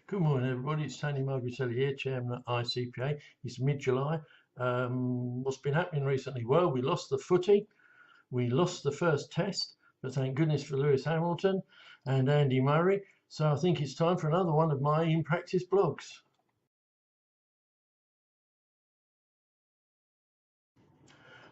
Good morning, everybody. It's Tony Margaritelli here, Chairman at ICPA. It's mid-July. What's been happening recently? Well, we lost the footy. We lost the first test, but thank goodness for Lewis Hamilton and Andy Murray. So I think it's time for another one of my In Practice blogs.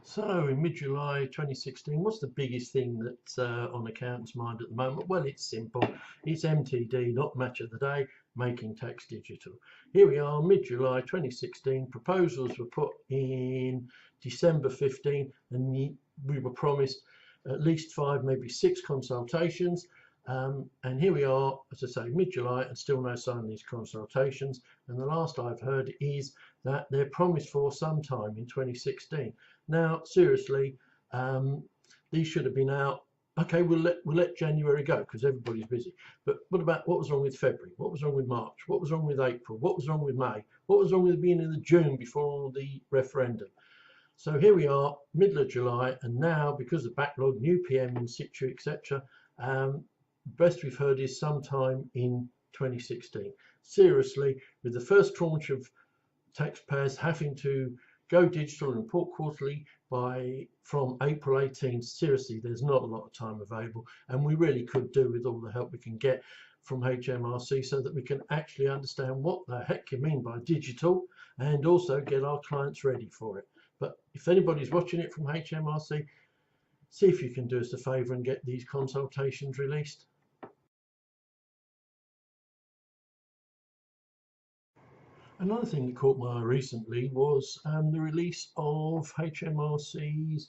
So in mid-July 2016, what's the biggest thing that's on accountants' mind at the moment? Well, it's simple. It's MTD, not Match of the Day, making tax digital. Here we are, mid-July 2016. Proposals were put in December 15, and we were promised at least 5, maybe 6 consultations. And here we are, as I say, mid-July, and still no sign of these consultations. And the last I've heard is that they're promised for sometime in 2016. Now, seriously, these should have been out. Okay, we'll let January go because everybody's busy. But what was wrong with February? What was wrong with March? What was wrong with April? What was wrong with May? What was wrong with the beginning of June before the referendum? So here we are, middle of July, and now because of backlog, new PM in situ, etc. Best we've heard is sometime in 2016. Seriously, with the first tranche of taxpayers having to go digital and report quarterly from April 18, seriously, there's not a lot of time available, and we really could do with all the help we can get from HMRC so that we can actually understand what the heck you mean by digital and also get our clients ready for it. But if anybody's watching it from HMRC, see if you can do us a favour and get these consultations released. Another thing that caught my eye recently was the release of HMRC's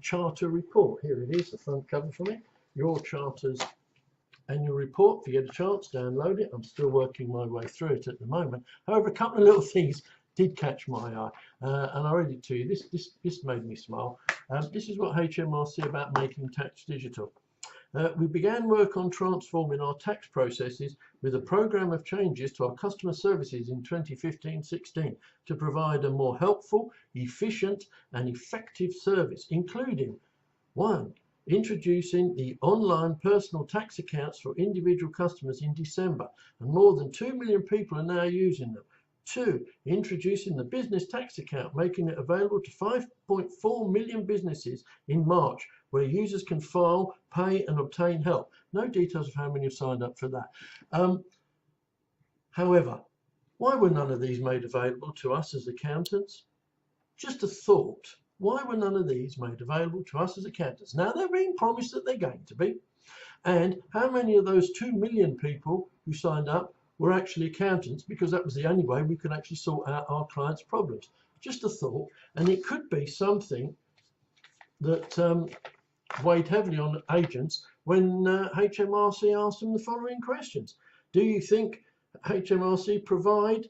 charter report. Here it is, the front cover from it. Your charter's annual report. If you get a chance, download it. I'm still working my way through it at the moment. However, a couple of little things did catch my eye, and I read it to you. This made me smile. This is what HMRC about making tax digital. We began work on transforming our tax processes with a program of changes to our customer services in 2015-16 to provide a more helpful, efficient and effective service, including 1. Introducing the online personal tax accounts for individual customers in December, and more than 2 million people are now using them. 2. Introducing the business tax account, making it available to 5.4 million businesses in March, where users can file, pay and obtain help. No details of how many have signed up for that. However, why were none of these made available to us as accountants? Just a thought. Why were none of these made available to us as accountants? Now they're being promised that they're going to be. And how many of those 2 million people who signed up were actually accountants, because that was the only way we could actually sort out our clients' problems? Just a thought. And it could be something that weighed heavily on agents when HMRC asked them the following questions. Do you think HMRC provide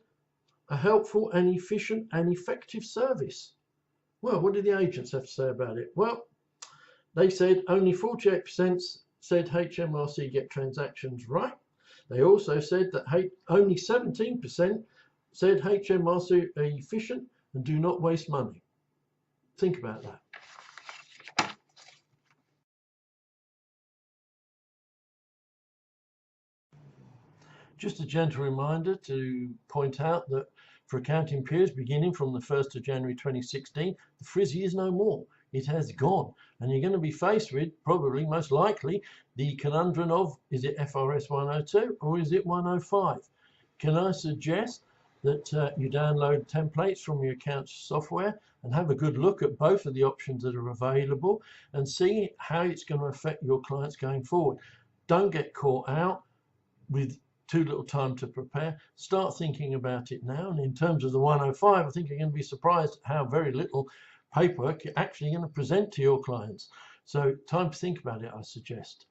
a helpful and efficient and effective service? Well, what did the agents have to say about it? Well, they said only 48% said HMRC get transactions right. They also said that only 17% said HMRC are efficient and do not waste money. Think about that. Just a gentle reminder to point out that for accounting periods beginning from the 1st of January 2016, the FRSSE is no more. It has gone, and you're going to be faced with, probably most likely, the conundrum of, is it FRS 102 or is it 105? Can I suggest that you download templates from your accounts software and have a good look at both of the options that are available and see how it's going to affect your clients going forward. Don't get caught out with too little time to prepare. Start thinking about it now. And in terms of the 105, I think you're going to be surprised at how very little paperwork you're actually going to present to your clients. So time to think about it, I suggest.